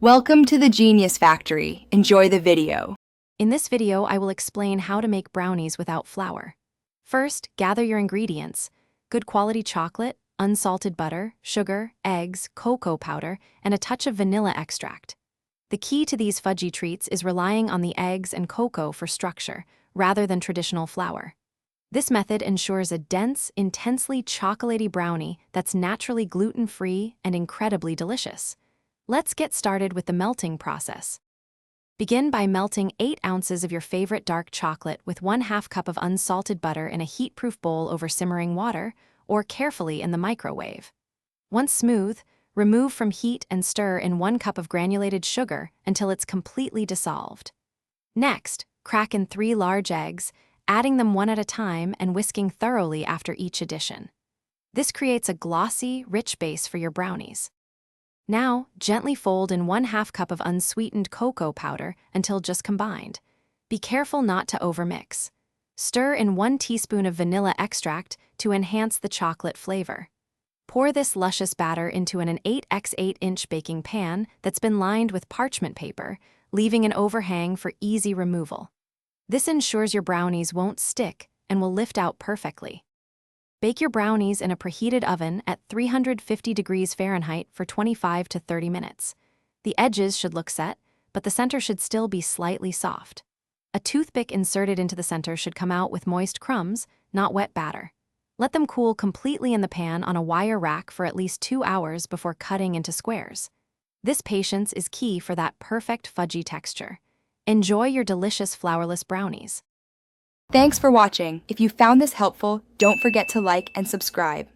Welcome to the Genius Factory. Enjoy the video. In this video, I will explain how to make brownies without flour. First, gather your ingredients: good quality chocolate, unsalted butter, sugar, eggs, cocoa powder, and a touch of vanilla extract. The key to these fudgy treats is relying on the eggs and cocoa for structure, rather than traditional flour. This method ensures a dense, intensely chocolatey brownie that's naturally gluten-free and incredibly delicious. Let's get started with the melting process. Begin by melting 8 ounces of your favorite dark chocolate with 1/2 cup of unsalted butter in a heat-proof bowl over simmering water, or carefully in the microwave. Once smooth, remove from heat and stir in 1 cup of granulated sugar until it's completely dissolved. Next, crack in 3 large eggs, adding them one at a time and whisking thoroughly after each addition. This creates a glossy, rich base for your brownies. Now, gently fold in 1/2 cup of unsweetened cocoa powder until just combined. Be careful not to overmix. Stir in 1 teaspoon of vanilla extract to enhance the chocolate flavor. Pour this luscious batter into an 8x8-inch baking pan that's been lined with parchment paper, leaving an overhang for easy removal. This ensures your brownies won't stick and will lift out perfectly. Bake your brownies in a preheated oven at 350 degrees Fahrenheit for 25 to 30 minutes. The edges should look set, but the center should still be slightly soft. A toothpick inserted into the center should come out with moist crumbs, not wet batter. Let them cool completely in the pan on a wire rack for at least 2 hours before cutting into squares. This patience is key for that perfect fudgy texture. Enjoy your delicious flourless brownies. Thanks for watching. If you found this helpful, don't forget to like and subscribe.